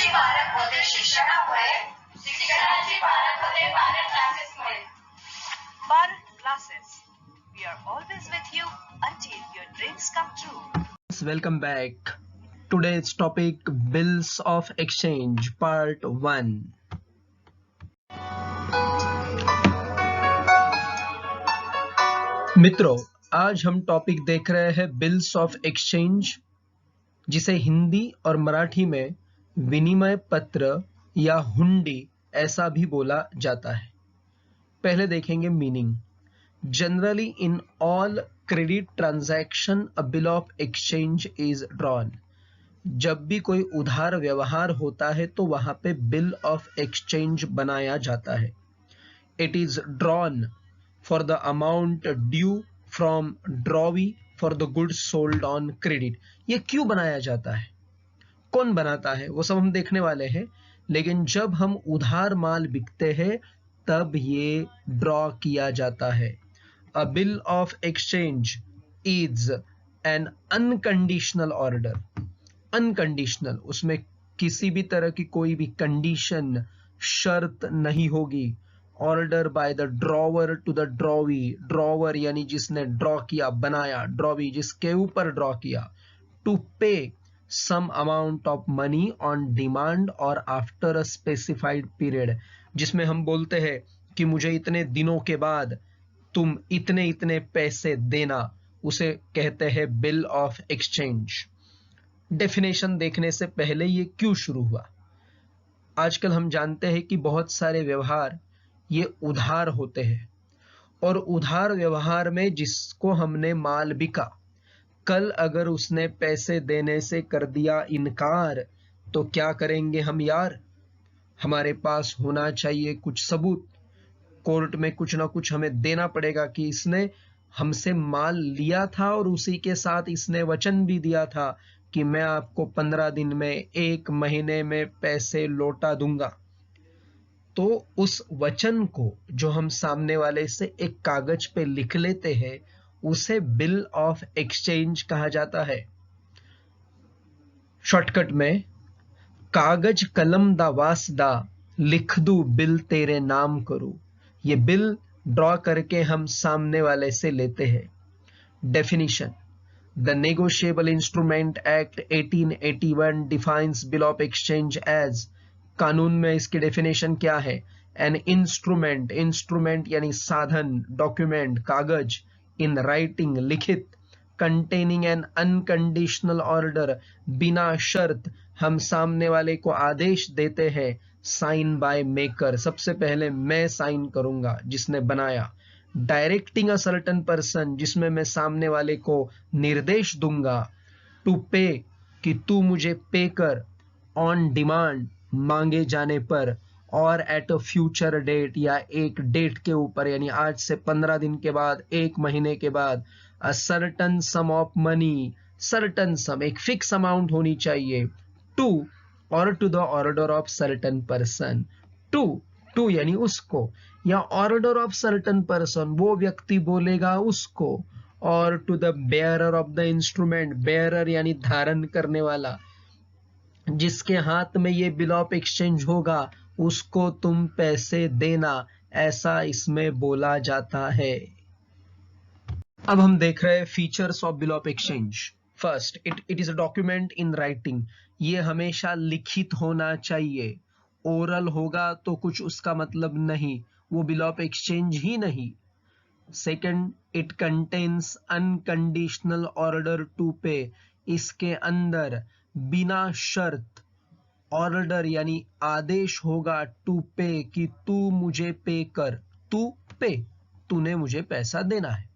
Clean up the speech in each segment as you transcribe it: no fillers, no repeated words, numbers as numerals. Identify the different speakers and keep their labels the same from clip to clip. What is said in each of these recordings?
Speaker 1: शिक्षकाची पालक होते शिक्षणामुळे, शिक्षकाची पालक होते पालक क्लासेसमुळे.
Speaker 2: Parent Classes. We are always with you until your dreams come true.
Speaker 3: Welcome back. Today's topic, Bills of Exchange Part 1. मित्रों, आज हम टॉपिक देख रहे हैं बिल्स ऑफ एक्सचेंज, जिसे हिंदी और मराठी में विनिमय पत्र या हुंडी ऐसा भी बोला जाता है. पहले देखेंगे meaning. Generally in all credit transaction a bill of exchange is drawn. जब भी कोई उधार व्यवहार होता है तो वहां पे बिल ऑफ एक्सचेंज बनाया जाता है. It is drawn for the amount due from drawee for the goods sold on credit. ये क्यों बनाया जाता है, कौन बनाता है, वो सब हम देखने वाले हैं. लेकिन जब हम उधार माल बिकते हैं तब ये ड्रॉ किया जाता है. अ bill of exchange is an unconditional order. Unconditional, उसमें किसी भी तरह की कोई भी कंडीशन, शर्त नहीं होगी. Order by the drawer to the drawee. Drawer यानी जिसने ड्रॉ किया, बनाया. ड्रॉवी जिसके ऊपर ड्रॉ किया. To pay some amount of money on demand or after a specified period. जिसमें हम बोलते हैं कि मुझे इतने दिनों के बाद तुम इतने इतने पैसे देना, उसे कहते हैं बिल ऑफ एक्सचेंज. डेफिनेशन देखने से पहले ये क्यों शुरू हुआ. आजकल हम जानते हैं कि बहुत सारे व्यवहार ये उधार होते हैं, और उधार व्यवहार में जिसको हमने माल बिका, कल अगर उसने पैसे देने से कर दिया इनकार, तो क्या करेंगे हम यार. हमारे पास होना चाहिए कुछ सबूत. कोर्ट में कुछ ना कुछ हमें देना पड़ेगा कि इसने हमसे माल लिया था और उसी के साथ इसने वचन भी दिया था कि मैं आपको 15 दिन में, 1 महीने में पैसे लौटा दूंगा. तो उस वचन को जो हम सामने वाले से एक कागज पे लिख लेते हैं, उसे बिल ऑफ एक्सचेंज कहा जाता है. शॉर्टकट में, कागज कलम दा वासदा, लिख दू बिल तेरे नाम करूं. ये बिल ड्रॉ करके हम सामने वाले से लेते हैं. Definition. The negotiable instrument act 1881 defines bill of exchange as. कानून में इसकी डेफिनेशन क्या है. An instrument. इंस्ट्रूमेंट यानी साधन, डॉक्यूमेंट, कागज. इन राइटिंग, लिखित. Containing an unconditional order. बिना शर्त हम सामने वाले को आदेश देते हैं. Sign by maker. सबसे पहले मैं साइन करूंगा, जिसने बनाया. डायरेक्टिंग अ सर्टन पर्सन, जिसमें मैं सामने वाले को निर्देश दूंगा. टू पे, कि तू मुझे पे कर. ऑन डिमांड, मांगे जाने पर. और एट अ फ्यूचर डेट, या एक डेट के ऊपर, यानी आज से 15 दिन के बाद, 1 महीने के बाद. A certain sum of money. Certain sum, एक फिक्स अमाउंट होनी चाहिए. To or to the order of certain person. To यानी उसको, या ऑर्डर ऑफ सर्टन पर्सन, वो व्यक्ति बोलेगा उसको. Or to the bearer of the instrument. Bearer यानी धारण करने वाला, जिसके हाथ में ये बिल ऑफ एक्सचेंज होगा, उसको तुम पैसे देना, ऐसा इसमें बोला जाता है. अब हम देख रहे हैं features of bill of exchange. First, it is a document in writing. ये हमेशा लिखित होना चाहिए. ओरल होगा तो कुछ उसका मतलब नहीं, वो बिल ऑफ एक्सचेंज ही नहीं. Second, it contains unconditional order to pay. इसके अंदर बिना शर्त ऑर्डर यानी आदेश होगा टू पे, कि तू मुझे पे कर. तू पे, तूने मुझे पैसा देना है.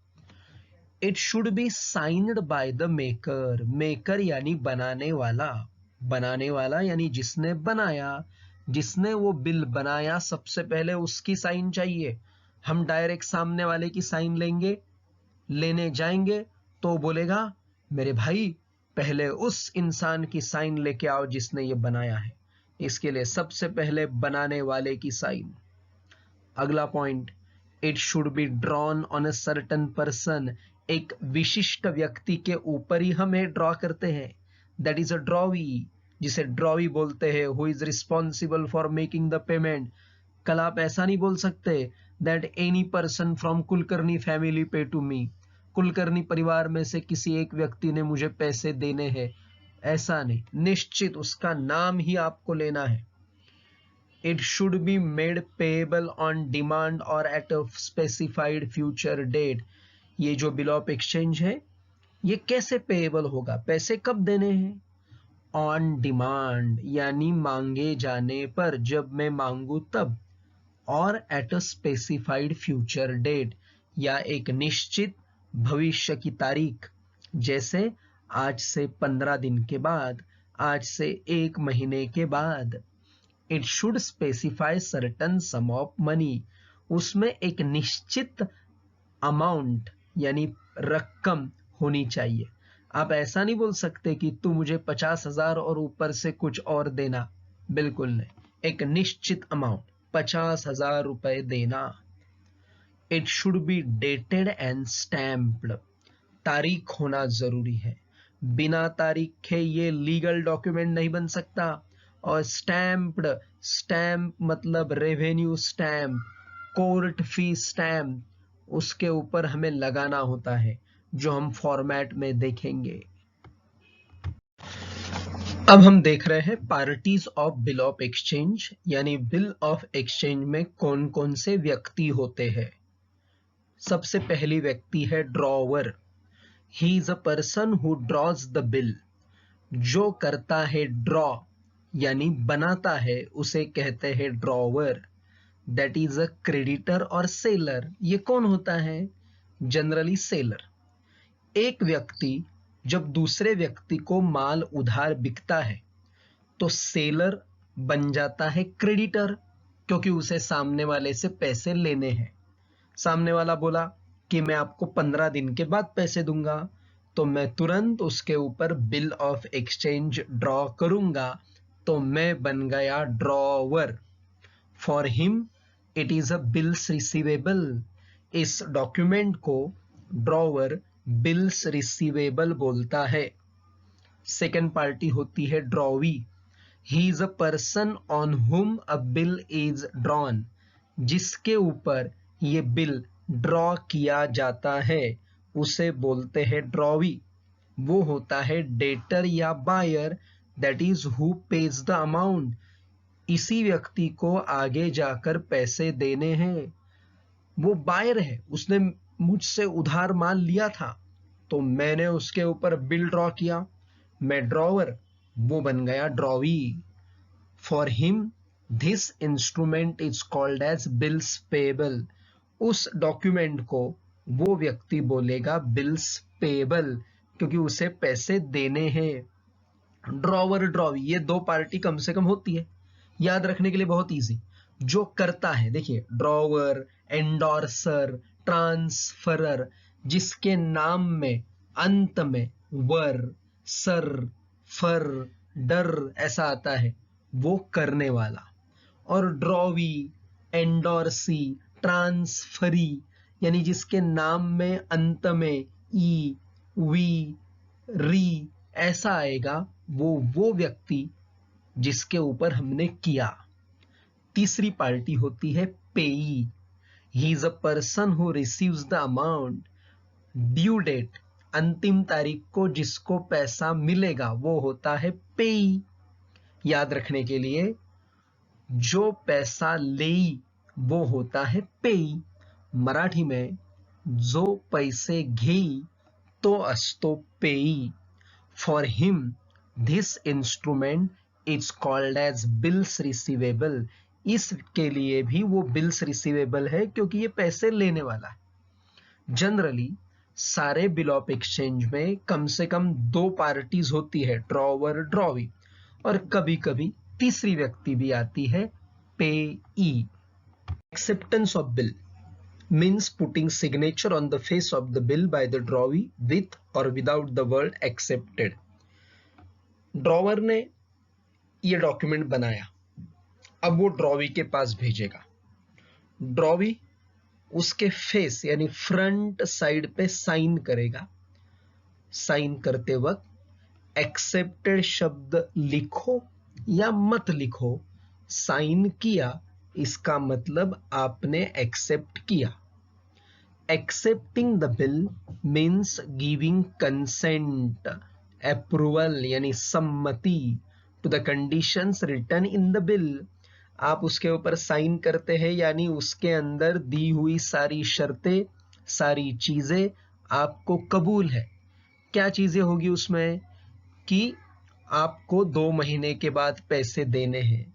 Speaker 3: It should B signed by the maker. Maker यानी बनाने वाला. बनाने वाला यानी जिसने बनाया, जिसने वो बिल बनाया, सबसे पहले उसकी साइन चाहिए. हम डायरेक्ट सामने वाले की साइन लेने जाएंगे तो बोलेगा मेरे भाई पहले उस इंसान की साइन लेके आओ जिसने ये बनाया है. इसके लिए सबसे पहले बनाने वाले की साइन. अगला point, it should be drawn on a certain person. एक विशिष्ट व्यक्ति के ऊपर ही हम ड्रॉ करते हैं. That is a drawee. जिसे ड्रॉवी बोलते हैं, who is responsible for making the payment. कल आप ऐसा नहीं बोल सकते that any person from Kulkarni family पे टू मी, कुलकर्णी परिवार में से किसी एक व्यक्ति ने मुझे पैसे देने हैं, ऐसा नहीं, निश्चित उसका नाम ही आपको लेना है। It should be made payable on demand और at a specified future date. ये जो बिल ऑफ एक्सचेंज है ये कैसे पेएबल होगा, पैसे कब देने हैं? ऑन डिमांड, यानी मांगे जाने पर, जब मैं मांगू तब, or at a specified future date, या एक निश्चित भविष्य की तारीख, जैसे आज से 15 दिन के बाद, आज से 1 महीने के बाद। It should specify certain sum of money, उसमें एक निश्चित अमाउंट यानी रकम होनी चाहिए। आप ऐसा नहीं बोल सकते कि तू मुझे 50,000 और ऊपर से कुछ और देना, बिल्कुल नहीं, एक निश्चित अमाउंट, 50,000 रुपए देना। It should be dated and stamped, तारीख होना जरूरी है, बिना तारीख के ये लीगल डॉक्यूमेंट नहीं बन सकता। और स्टैम्प्ड, स्टैम्प मतलब revenue stamp, court fee stamp, उसके ऊपर हमें लगाना होता है, जो हम फॉर्मेट में देखेंगे। अब हम देख रहे हैं parties of bill of exchange, यानी बिल ऑफ एक्सचेंज में कौन कौन से व्यक्ति होते हैं। सबसे पहली व्यक्ति है drawer. He is a person who draws the bill, जो करता है ड्रॉ यानी बनाता है, उसे कहते हैं drawer. That is a creditor और सेलर। ये कौन होता है? Generally seller. एक व्यक्ति जब दूसरे व्यक्ति को माल उधार बिकता है तो सेलर बन जाता है क्रेडिटर, क्योंकि उसे सामने वाले से पैसे लेने हैं। सामने वाला बोला कि मैं आपको 15 दिन के बाद पैसे दूंगा, तो मैं तुरंत उसके ऊपर बिल ऑफ एक्सचेंज ड्रॉ करूंगा, तो मैं बन गया drawer. For him it is a bills receivable. इस डॉक्यूमेंट को ड्रॉवर बिल्स रिसीवेबल बोलता है। सेकेंड पार्टी होती है drawee. He is a person on हुम अ बिल इज ड्रॉन, जिसके ऊपर ये बिल ड्रॉ किया जाता है, उसे बोलते हैं ड्रॉवी। वो होता है डेटर या buyer, that is who pays the amount. इसी व्यक्ति को आगे जाकर पैसे देने हैं। वो बायर है, उसने मुझसे उधार माल लिया था, तो मैंने उसके ऊपर बिल ड्रॉ किया, मैं ड्रॉवर, वो बन गया drawee. For him this instrument is called as bills payable. उस डॉक्यूमेंट को वो व्यक्ति बोलेगा बिल्स पेएबल, क्योंकि उसे पैसे देने हैं। ड्रॉवर ड्रॉवी, ये दो पार्टी कम से कम होती है, याद रखने के लिए बहुत इजी। जो करता है, देखिए ड्रॉवर, एंडोर्सर, ट्रांसफरर, जिसके नाम में अंत में वर, सर, फर, डर ऐसा आता है, वो करने वाला। और ड्रॉवी, एंडोर्सी, ट्रांसफरी, यानी जिसके नाम में अंत में ई, वी, री ऐसा आएगा, वो व्यक्ति जिसके ऊपर हमने किया। तीसरी पार्टी होती है payee. He is a person who receives the amount. Due date, अंतिम तारीख को जिसको पैसा मिलेगा, वो होता है पेई। याद रखने के लिए, जो पैसा लेई वो होता है पेई। मराठी में जो पैसे घेई तो असतो payee. For him this instrument is called as bills receivable. इसके लिए भी वो बिल्स रिसीवेबल है, क्योंकि ये पैसे लेने वाला है। जनरली सारे बिल ऑफ एक्सचेंज में कम से कम दो पार्टीज होती है, ड्रॉवर, ड्रॉवी, और कभी कभी तीसरी व्यक्ति भी आती है, पेई। Acceptance of bill means putting signature on the face of the bill by the drawee with or without the word accepted. Drawer ने ये डॉक्यूमेंट बनाया, अब वो ड्रॉवी के पास भेजेगा। ड्रॉवी उसके फेस यानी फ्रंट साइड पे साइन करेगा। साइन करते वक्त एक्सेप्टेड शब्द लिखो या मत लिखो, साइन किया इसका मतलब आपने एक्सेप्ट किया। Accepting the bill means giving consent, approval यानी सम्मति to the conditions written in the bill. आप उसके ऊपर साइन करते हैं यानी उसके अंदर दी हुई सारी शर्तें, सारी चीजें आपको कबूल है। क्या चीजें होगी उसमें कि आपको 2 महीने के बाद पैसे देने हैं,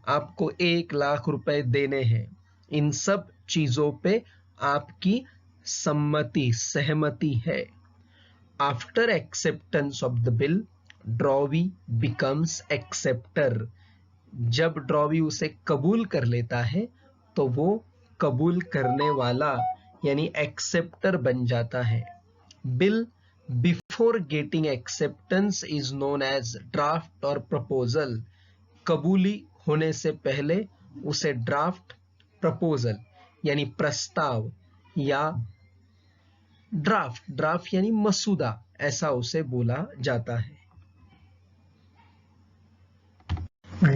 Speaker 3: आपको 1 लाख रुपए देने हैं। इन सब चीजों पे आपकी सम्मति, सहमति है। After acceptance of the bill, drawee becomes acceptor. जब ड्रॉवी उसे कबूल कर लेता है तो वो कबूल करने वाला यानी एक्सेप्टर बन जाता है। Bill before getting acceptance is known as draft or proposal. कबूली होने से पहले उसे ड्राफ्ट, प्रपोजल यानी प्रस्ताव या ड्राफ्ट यानी मसूदा, ऐसा उसे बोला जाता है।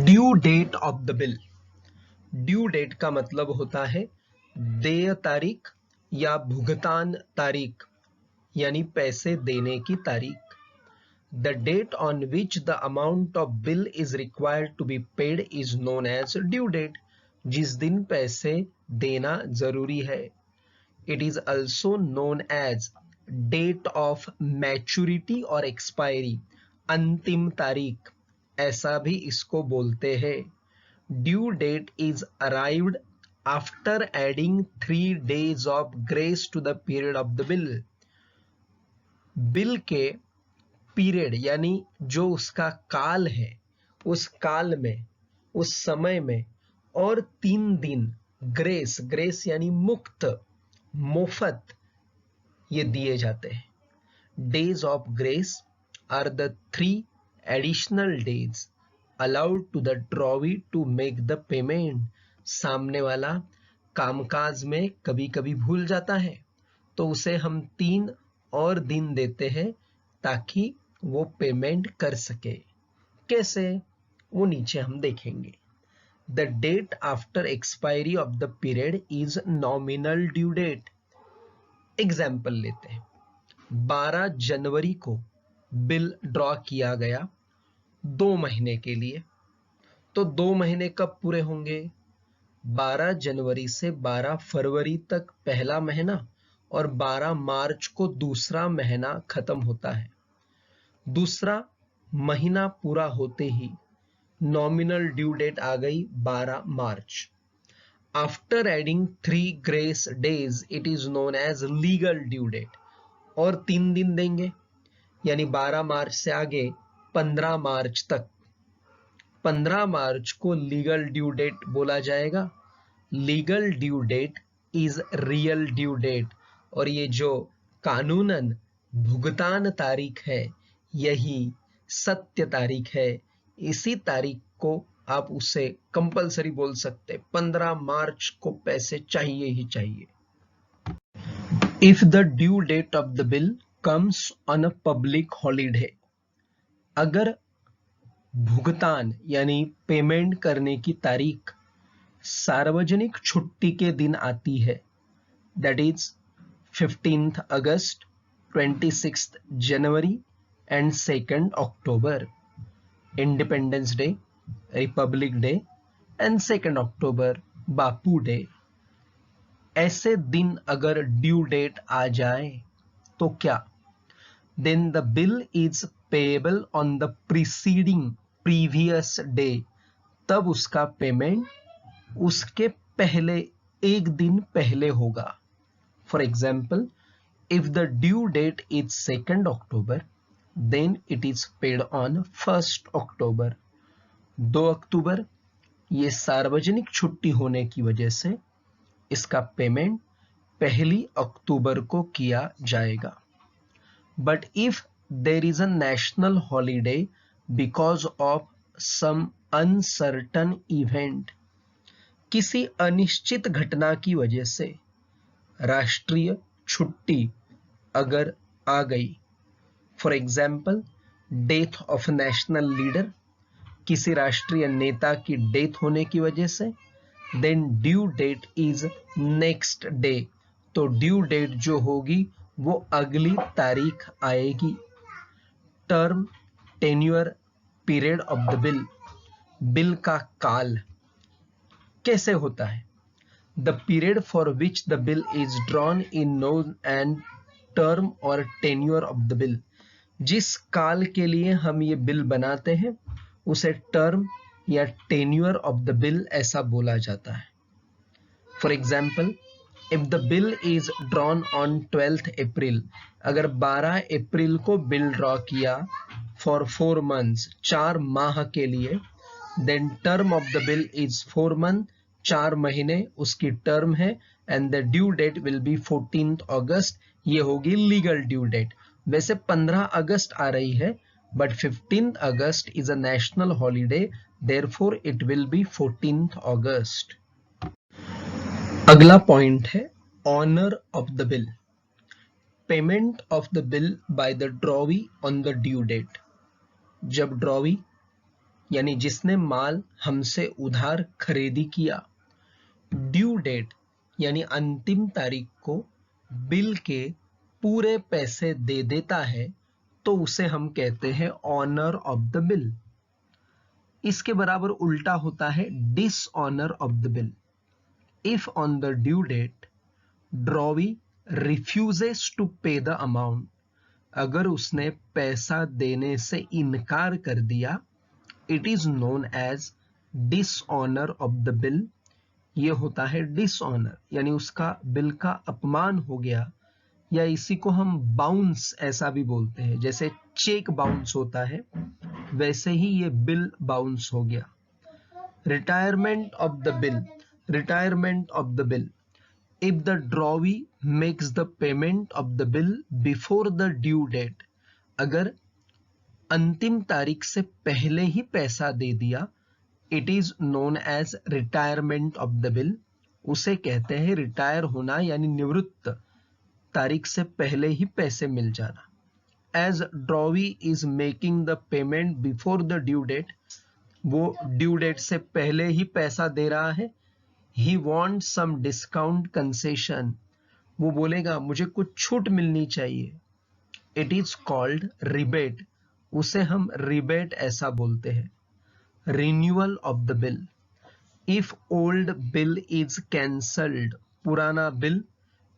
Speaker 3: Due date of the bill. Due date का मतलब होता है देय तारीख या भुगतान तारीख यानी पैसे देने की तारीख। The date on which the amount of bill is required to be paid is known as due date. जिस दिन पैसे देना जरूरी है। It is also known as date of maturity or expiry, अंतिम तारीख, ऐसा भी इसको बोलते हैं। Due date is arrived after adding 3 days of grace to the period of the bill. Bill के पीरियड यानी जो उसका काल है, उस काल में, उस समय में और 3 दिन ग्रेस, ग्रेस यानी मुक्त, मुफ्त, ये दिए जाते हैं। Days of grace are the 3 additional days allowed to the drawee to make the payment। सामने वाला कामकाज में कभी कभी भूल जाता है तो उसे हम 3 और दिन देते हैं ताकि वो पेमेंट कर सके। कैसे, वो नीचे हम देखेंगे। The date after expiry of the period is nominal due date. Example लेते हैं। 12 जनवरी को बिल ड्रॉ किया गया 2 महीने के लिए, तो 2 महीने कब पूरे होंगे? 12 जनवरी से 12 फरवरी तक पहला महीना और 12 मार्च को दूसरा महीना खत्म होता है। दूसरा महीना पूरा होते ही नॉमिनल ड्यू डेट आ गई 12 March. After adding 3 grace days it is known as legal due date. और 3 दिन देंगे यानी 12 मार्च से आगे 15 मार्च तक। 15 मार्च को लीगल ड्यू डेट बोला जाएगा। Legal due date is real due date. और ये जो कानूनन भुगतान तारीख है यही सत्य तारीख है। इसी तारीख को आप उसे कंपलसरी बोल सकते, 15 मार्च को पैसे चाहिए ही चाहिए। If the due date of the bill comes on a public holiday, अगर भुगतान यानी पेमेंट करने की तारीख सार्वजनिक छुट्टी के दिन आती है, that is 15th August, 26th January and 2nd October, independence day, republic day and 2nd October Bapu day, ऐसे दिन अगर ड्यू डेट आ जाए तो क्या? Then the bill is payable on the preceding previous day, तब उसका पेमेंट उसके पहले एक दिन पहले होगा। For example, if the due date is 2nd October then it is paid on 1st October. 2 अक्टूबर ये सार्वजनिक छुट्टी होने की वजह से इसका पेमेंट 1 अक्टूबर को किया जाएगा। But if there is a national holiday because of some uncertain event, किसी अनिश्चित घटना की वजह से राष्ट्रीय छुट्टी अगर आ गई, for example death of national leader, किसी राष्ट्रीय नेता की डेथ होने की वजह से। Then due date is next day, तो ड्यू डेट जो होगी वो अगली तारीख आएगी। Term, tenure, period of the bill, bill का काल कैसे होता है? The period for which the bill is drawn in known and term or tenure of the bill, जिस काल के लिए हम ये बिल बनाते हैं उसे टर्म या टेन्योर ऑफ द बिल ऐसा बोला जाता है। For example, if the bill is drawn on 12th April, अगर 12 अप्रैल को बिल ड्रॉ किया फॉर 4 months, 4 माह के लिए, then term of the bill is 4 month, 4 महीने उसकी टर्म है, and the due date will be 14th August, ये होगी लीगल ड्यू डेट। वैसे 15 अगस्त आ रही है, but 15th August is a national holiday, therefore it will be 14th August. अगला पॉइंट है honour of the bill, payment of the bill by the drawee on the due date. जब drawee यानी जिसने माल हमसे उधार खरीदी किया, ड्यू डेट यानी अंतिम तारीख को बिल के पूरे पैसे दे देता है, तो उसे हम कहते हैं ऑनर ऑफ द बिल। इसके बराबर उल्टा होता है dishonour of the bill. If on the due date drawee refuses to pay the amount, अगर उसने पैसा देने से इनकार कर दिया, it is known as dishonour of the bill. ये होता है डिसऑनर, यानी उसका बिल का अपमान हो गया, या इसी को हम बाउंस ऐसा भी बोलते हैं। जैसे चेक बाउंस होता है, वैसे ही ये बिल बाउंस हो गया। Retirement of the bill, retirement of the bill, if the drawee makes the payment of the bill before the due date, अगर अंतिम तारीख से पहले ही पैसा दे दिया, it is known as retirement of the bill. उसे कहते हैं रिटायर होना, यानी निवृत्त, तारीख से पहले ही पैसे मिल जाना। As drawee is making the payment before the due date, वो ड्यू डेट से पहले ही पैसा दे रहा है। He wants some discount concession, वो बोलेगा मुझे कुछ छूट मिलनी चाहिए। इट इज कॉल्ड रिबेट, उसे हम रिबेट ऐसा बोलते हैं। Renewal of the bill, if old bill is cancelled, पुराना बिल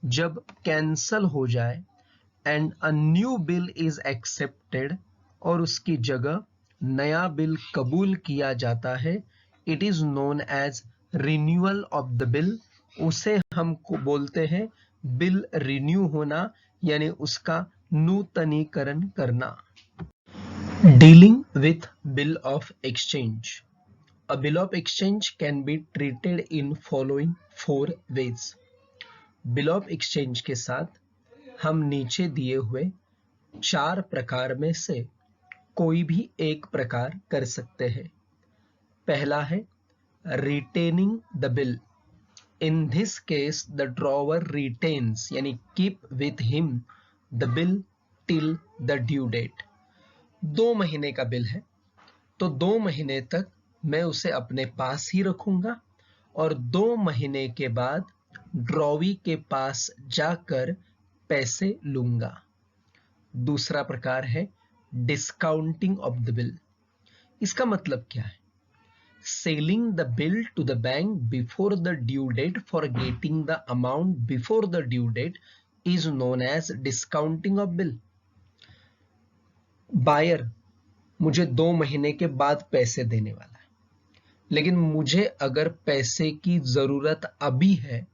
Speaker 3: जब कैंसल हो जाए, and a new bill is accepted, और उसकी जगह नया बिल कबूल किया जाता है, it is known as renewal of the bill. उसे हम बोलते हैं बिल रिन्यू होना, यानी उसका नूतनीकरण करना। Dealing with bill of exchange. A bill of exchange can be treated in following 4 ways. Bill of exchange के साथ हम नीचे दिए हुए 4 प्रकार में से कोई भी एक प्रकार कर सकते हैं। पहला है retaining the bill. In this case, the drawer retains, यानी keep with him the bill till the due date. 2 महीने का बिल है, तो 2 महीने तक मैं उसे अपने पास ही रखूंगा, और 2 महीने के बाद ड्रॉवी के पास जाकर पैसे लूंगा। दूसरा प्रकार है डिस्काउंटिंग ऑफ द बिल। इसका मतलब क्या है? Selling the bill to the bank before the due date for getting the amount before the due date is known as discounting of bill. Buyer मुझे 2 महीने के बाद पैसे देने वाला है, लेकिन मुझे अगर पैसे की जरूरत अभी है,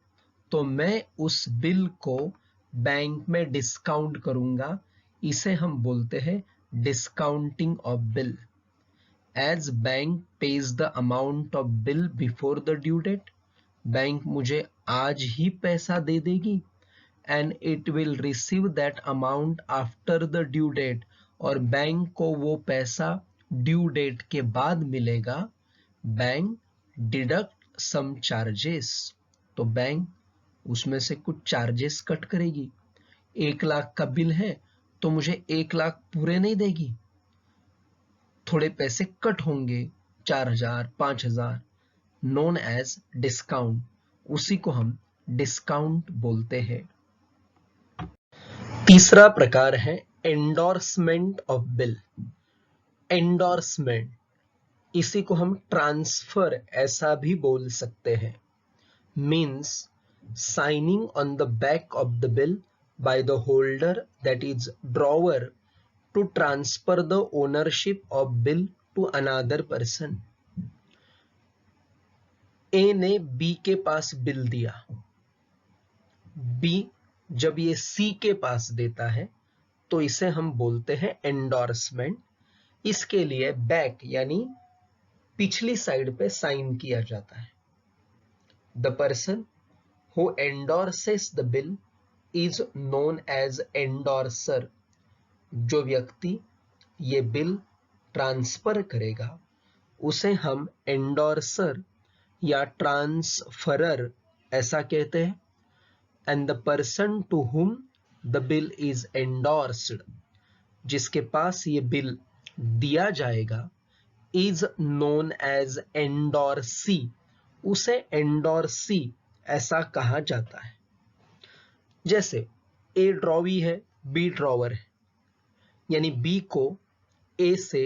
Speaker 3: तो मैं उस बिल को बैंक में डिस्काउंट करूंगा। इसे हम बोलते हैं discounting of bill. As bank pays the amount of bill before the due date, bank मुझे आज ही पैसा दे देगी, and it will receive that amount after the due date, और बैंक को वो पैसा ड्यू डेट के बाद मिलेगा। बैंक डिडक्ट सम चार्जेस, तो बैंक उसमें से कुछ चार्जेस कट करेगी। 1 लाख का बिल है, तो मुझे 1 लाख पूरे नहीं देगी, थोड़े पैसे कट होंगे, 4,000 5,000, नोन एज डिस्काउंट, उसी को हम डिस्काउंट बोलते हैं। तीसरा प्रकार है एंडोर्समेंट ऑफ बिल। एंडोर्समेंट, इसी को हम ट्रांसफर ऐसा भी बोल सकते हैं। Means signing on the back of the bill by the holder, that is drawer, to transfer the ownership of bill to another person. A ने बी के पास बिल दिया, बी जब ये सी के पास देता है तो इसे हम बोलते हैं एंडोर्समेंट। इसके लिए बैक यानी पिछली साइड पे साइन किया जाता है। The person who endorses the bill is known as endorser. जो व्यक्ति ये बिल ट्रांसफर करेगा उसे हम एंडोर्सर या ट्रांसफरर ऐसा कहते हैं। And the person to whom the bill is endorsed, जिसके पास ये बिल दिया जाएगा, इज नोन एज एंडोर्सी, उसे एंडोर्सी ऐसा कहा जाता है। जैसे ए ड्रॉवी है, बी ड्रॉवर है, यानी बी को ए से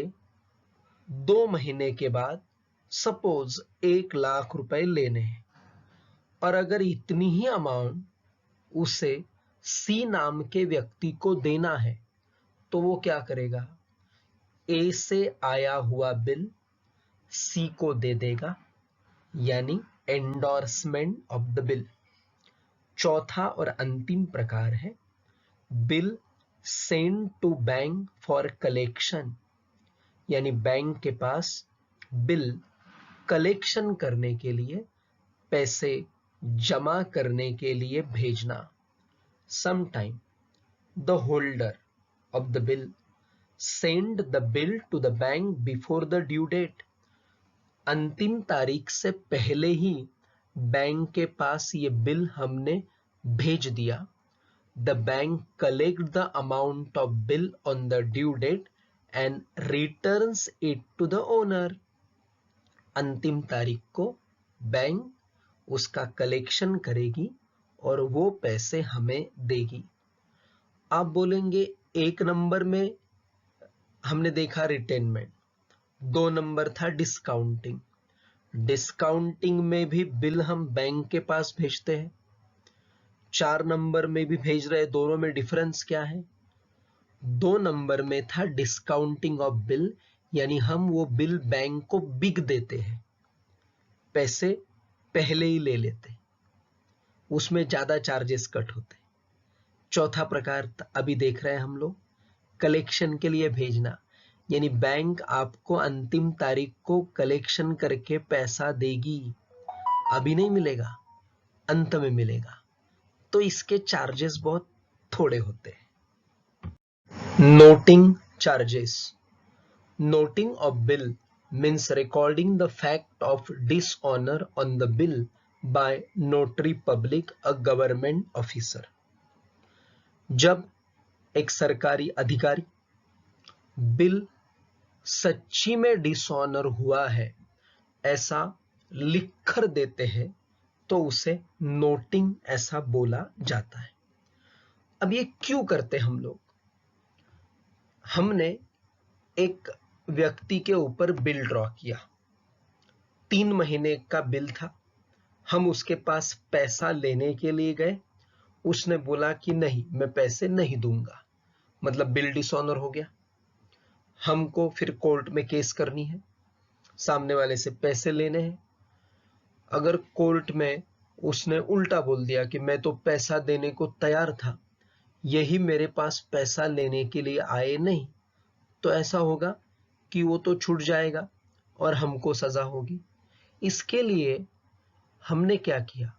Speaker 3: 2 महीने के बाद सपोज 1 लाख रुपए लेने हैं, और अगर इतनी ही अमाउंट उसे सी नाम के व्यक्ति को देना है तो वो क्या करेगा, ए से आया हुआ बिल सी को दे देगा, यानी एंडोर्समेंट ऑफ द बिल। चौथा और अंतिम प्रकार है bill send to bank for collection, यानी बैंक के पास बिल कलेक्शन करने के लिए, पैसे जमा करने के लिए भेजना। Sometime the holder of the bill send the bill to the bank before the due date. अंतिम तारीख से पहले ही बैंक के पास ये बिल हमने भेज दिया। The bank collect the amount of bill on the due date and returns it to the owner. अंतिम तारीख को बैंक उसका कलेक्शन करेगी और वो पैसे हमें देगी। आप बोलेंगे 1 नंबर में हमने देखा रिटेनमेंट, 2 नंबर था डिस्काउंटिंग। डिस्काउंटिंग में भी बिल हम बैंक के पास भेजते हैं, 4 नंबर में भी भेज रहे हैं, दोनों में डिफरेंस क्या है? 2 नंबर में था डिस्काउंटिंग ऑफ बिल, यानी हम वो बिल बैंक को बिक देते हैं, पैसे पहले ही ले लेते, उसमें ज्यादा चार्जेस कट होते। चौथा प्रकार अभी देख रहे हैं हम लोग, कलेक्शन के लिए भेजना, यानी बैंक आपको अंतिम तारीख को कलेक्शन करके पैसा देगी, अभी नहीं मिलेगा, अंत में मिलेगा, तो इसके चार्जेस बहुत थोड़े होते हैं। Noting charges. Noting of bill means recording the fact of dishonor on the bill by notary public, a government officer। जब एक सरकारी अधिकारी बिल सच्ची में डिसऑनर हुआ है ऐसा लिख कर देते हैं तो उसे नोटिंग ऐसा बोला जाता है। अब ये क्यों करते हम लोग? हमने एक व्यक्ति के ऊपर बिल ड्रॉ किया, 3 महीने का बिल था, हम उसके पास पैसा लेने के लिए गए, उसने बोला कि नहीं मैं पैसे नहीं दूंगा, मतलब बिल डिसऑनर हो गया। हमको फिर कोर्ट में केस करनी है, सामने वाले से पैसे लेने हैं। अगर कोर्ट में उसने उल्टा बोल दिया कि मैं तो पैसा देने को तैयार था, यही मेरे पास पैसा लेने के लिए आए नहीं, तो ऐसा होगा कि वो तो छूट जाएगा और हमको सजा होगी। इसके लिए हमने क्या किया,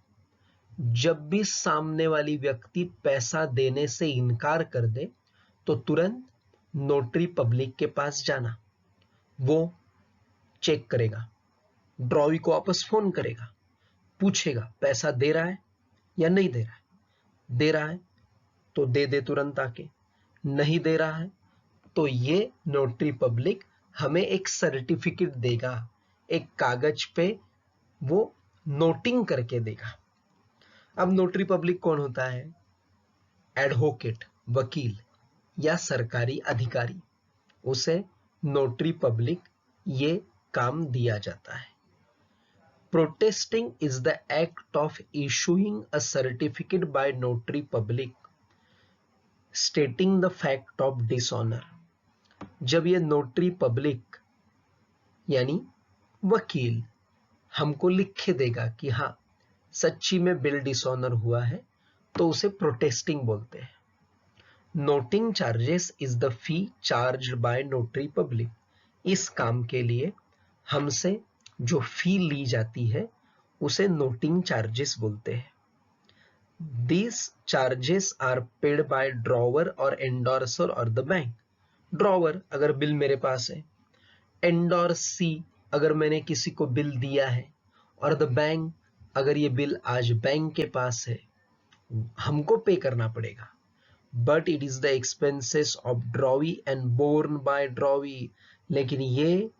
Speaker 3: जब भी सामने वाली व्यक्ति पैसा देने से इनकार कर दे तो तुरंत नोटरी पब्लिक के पास जाना, वो चेक करेगा, ड्रॉवी को वापस फोन करेगा, पूछेगा पैसा दे रहा है या नहीं दे रहा है। दे रहा है तो दे दे तुरंत आके, नहीं दे रहा है तो ये नोटरी पब्लिक हमें एक सर्टिफिकेट देगा, एक कागज पे वो नोटिंग करके देगा। अब नोटरी पब्लिक कौन होता है? एडवोकेट, वकील या सरकारी अधिकारी, उसे नोटरी पब्लिक ये काम दिया जाता है। Protesting is the act of issuing a certificate bye notary public stating the fact of dishonour. जब ये नोटरी पब्लिक यानी वकील हमको लिख के देगा कि हाँ सच्ची में बिल डिसऑनर हुआ है, तो उसे प्रोटेस्टिंग बोलते हैं। Noting charges is the fee charged bye notary public. इस काम के लिए हमसे जो फी ली जाती है उसे नोटिंग चार्जेस बोलते हैं। These charges are paid by drawer or endorser or the bank. Drawer अगर बिल मेरे पास है, एंडोर्सी अगर मैंने किसी को बिल दिया है, और द बैंक अगर ये बिल आज बैंक के पास है, हमको पे करना पड़ेगा। But it is the expenses of drawee and borne by drawee. लेकिन ये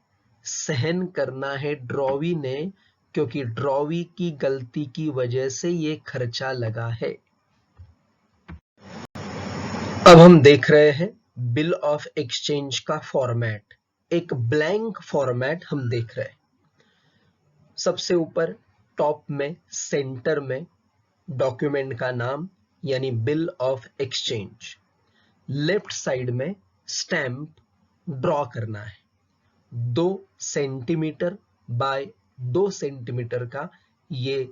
Speaker 3: सहन करना है ड्रॉवी ने, क्योंकि ड्रॉवी की गलती की वजह से ये खर्चा लगा है। अब हम देख रहे हैं बिल ऑफ एक्सचेंज का फॉर्मेट। एक ब्लैंक फॉर्मेट हम देख रहे हैं। सबसे ऊपर टॉप में सेंटर में डॉक्यूमेंट का नाम यानी bill of exchange. Left side में स्टैंप ड्रॉ करना है। 2 सेंटीमीटर बाय 2 सेंटीमीटर का ये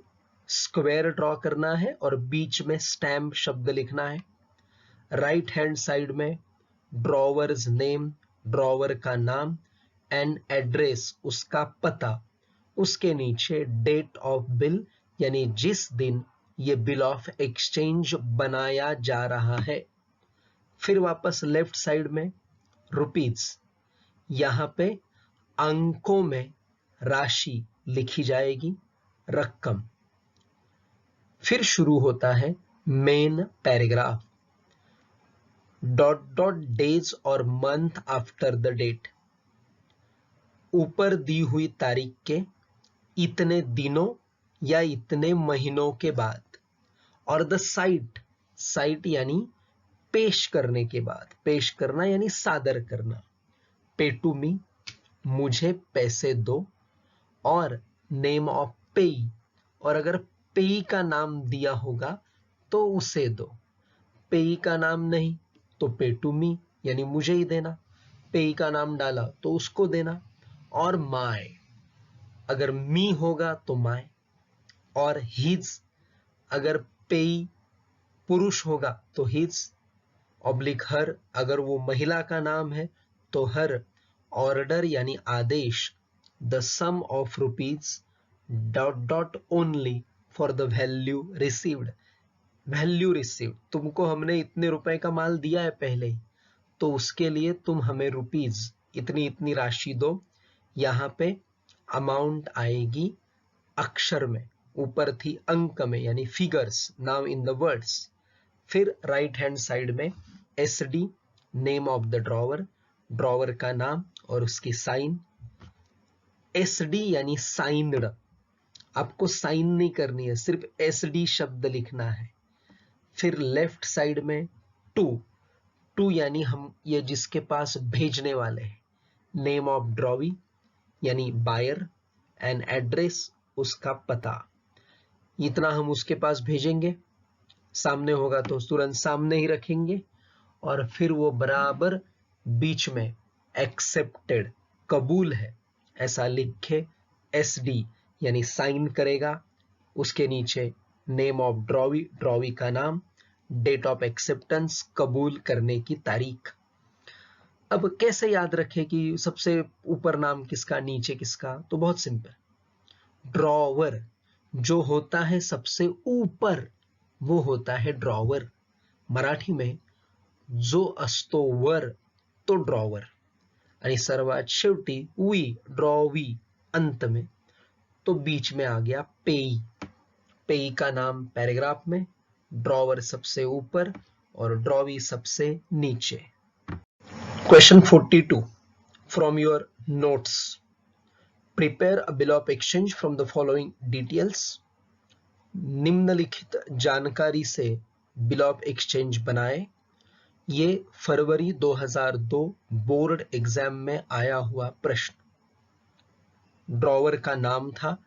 Speaker 3: स्क्वायर ड्रॉ करना है और बीच में स्टैंप शब्द लिखना है। राइट हैंड साइड में ड्रॉवर्स नेम, ड्रॉवर का नाम एंड एड्रेस, उसका पता। उसके नीचे डेट ऑफ बिल यानी जिस दिन ये बिल ऑफ एक्सचेंज बनाया जा रहा है। फिर वापस लेफ्ट साइड में रुपीज, यहां पे अंकों में राशि लिखी जाएगी, रकम। फिर शुरू होता है main paragraph. Dot dot days और मंथ आफ्टर द डेट, ऊपर दी हुई तारीख के इतने दिनों या इतने महीनों के बाद। और द साइट, साइट यानी पेश करने के बाद, पेश करना यानी सादर करना। पे टू मी, मुझे पैसे दो। और नेम ऑफ पेई, और अगर पेई का नाम दिया होगा तो उसे दो। पेई का नाम नहीं तो पे टू मी यानी मुझे ही देना। पेई का नाम डाला तो उसको देना। और माय, अगर मी होगा तो माय। और हिज, अगर पेई पुरुष होगा तो हिज ऑब्लिक हर, अगर वो महिला का नाम है तो हर। ऑर्डर यानी आदेश। The sum of rupees dot dot only for the value received. Value received, तुमको हमने इतने रुपए का माल दिया है पहले ही, तो उसके लिए तुम हमें रुपीज इतनी इतनी राशि दो। यहाँ पे अमाउंट आएगी अक्षर में, ऊपर थी अंक में यानी figures, now in the words. फिर राइट हैंड साइड में SD, name of the drawer, drawer का नाम और उसकी साइन। SD यानी साइन्ड, आपको साइन नहीं करनी है, सिर्फ SD शब्द लिखना है। फिर लेफ्ट साइड में टू यानी हम ये जिसके पास भेजने वाले हैं। नेम ऑफ ड्रॉवी यानी बायर एंड एड्रेस, उसका पता। इतना हम उसके पास भेजेंगे, सामने होगा तो तुरंत सामने ही रखेंगे। और फिर वो बराबर बीच में एक्सेप्टेड, कबूल है ऐसा लिख के SD यानी साइन करेगा। उसके नीचे नेम ऑफ ड्रॉवी, ड्रॉवी का नाम, डेट ऑफ एक्सेप्टेंस, कबूल करने की तारीख। अब कैसे याद रखें कि सबसे ऊपर नाम किसका, नीचे किसका? तो बहुत सिंपल, ड्रॉवर जो होता है सबसे ऊपर वो होता है ड्रॉवर। मराठी में जो असतो वर तो ड्रॉवर, आणि सर्वात शेवटी वी, ड्रॉवी अंत में, तो बीच में आ गया पेई। पेई का नाम पैराग्राफ में, ड्रॉवर सबसे ऊपर और ड्रॉवी सबसे नीचे। Question 42 from your Notes. Prepare a bill of exchange from the following details. निम्नलिखित जानकारी से बिल ऑफ एक्सचेंज बनाएं। ये फरवरी 2002 बोर्ड एग्जाम में आया हुआ प्रश्न। ड्रॉवर का नाम था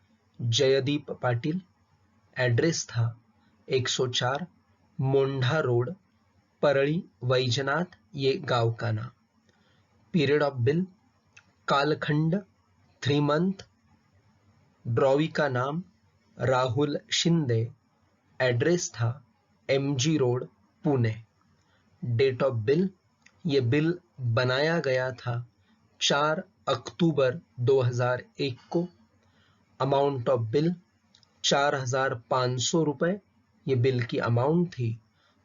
Speaker 3: जयदीप पाटिल, एड्रेस था 104 मोंढा रोड, परली वैजनाथ, ये गांव का नाम। पीरियड ऑफ बिल कालखंड 3 मंथ। ड्रॉवी का नाम राहुल शिंदे, एड्रेस था MG road Pune. Date of bill, ये बिल बनाया गया था 4 अक्टूबर 2001 को। अमाउंट ऑफ बिल 4,500 रुपए ये बिल की अमाउंट थी।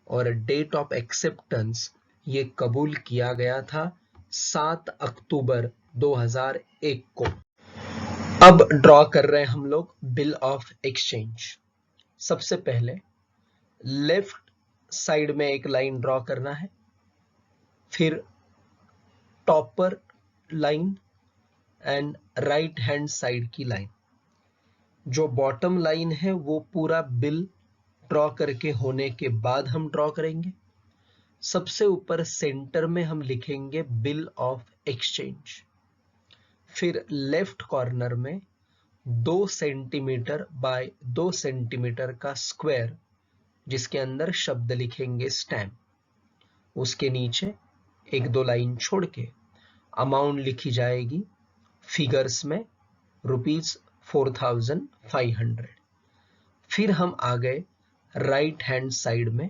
Speaker 3: और डेट ऑफ एक्सेप्टेंस, ये कबूल किया गया था 7 अक्टूबर 2001 को। अब ड्रॉ कर रहे हैं हम लोग बिल ऑफ एक्सचेंज। सबसे पहले लेफ्ट साइड में एक लाइन ड्रॉ करना है, फिर topper line and right hand side की लाइन। जो बॉटम लाइन है वो पूरा बिल ड्रॉ करके होने के बाद हम ड्रॉ करेंगे। सबसे ऊपर सेंटर में हम लिखेंगे बिल ऑफ एक्सचेंज। फिर लेफ्ट कॉर्नर में 2 सेंटीमीटर बाय 2 सेंटीमीटर का स्क्वायर, जिसके अंदर शब्द लिखेंगे स्टैम्प। उसके नीचे 1-2 लाइन छोड़ के अमाउंट लिखी जाएगी फिगर्स में ₹4,500। फिर हम आ गए राइट हैंड साइड में।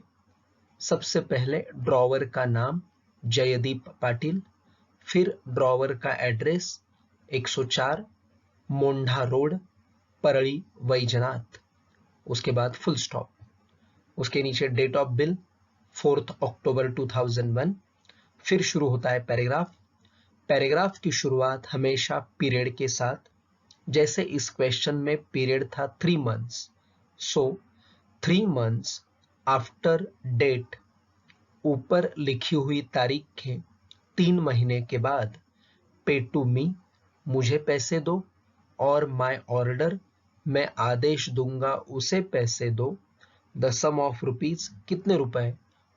Speaker 3: सबसे पहले ड्रॉवर का नाम जयदीप पाटिल, फिर ड्रॉवर का एड्रेस 104 मोंढा रोड, परली वैजनाथ, उसके बाद फुल स्टॉप। उसके नीचे डेट ऑफ बिल 4 अक्टूबर 2001। फिर शुरू होता है पैराग्राफ। पैराग्राफ की शुरुआत हमेशा पीरियड के साथ। जैसे इस क्वेश्चन में पीरियड था 3 मंथ्स, सो 3 मंथ्स आफ्टर डेट, ऊपर लिखी हुई तारीख के 3 महीने के बाद, पे टू मी, मुझे पैसे दो, और माय ऑर्डर, मैं आदेश दूंगा उसे पैसे दो। द सम ऑफ रुपीज, कितने रुपए,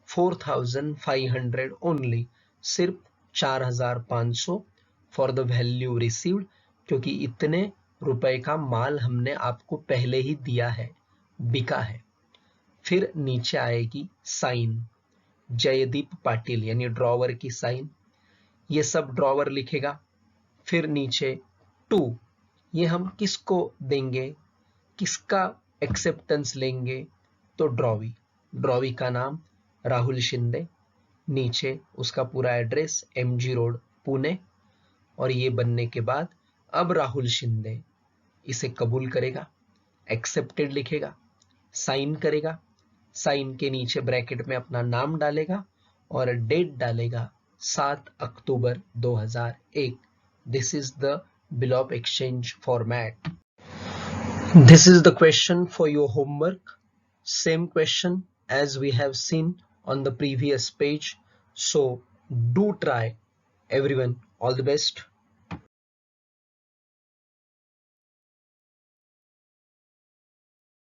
Speaker 3: 4,500 ओनली, सिर्फ 4,500। फॉर द वैल्यू रिसीव्ड, क्योंकि इतने रुपए का माल हमने आपको पहले ही दिया है, बिका है। फिर नीचे आएगी साइन, जयदीप पाटिल यानी ड्रॉवर की साइन, ये सब ड्रॉवर लिखेगा। फिर नीचे टू, ये हम किसको देंगे, किसका एक्सेप्टेंस लेंगे, तो ड्रॉवी का नाम राहुल शिंदे, नीचे उसका पूरा एड्रेस MG रोड पुणे। और ये बनने के बाद अब राहुल शिंदे इसे कबूल करेगा, एक्सेप्टेड लिखेगा, साइन करेगा, साइन के नीचे ब्रैकेट में अपना नाम डालेगा और डेट डालेगा 7 अक्टूबर 2001। This is the bill of exchange format. This is the question for your homework. Same question as we have seen on the previous page. So do try, everyone. All the best.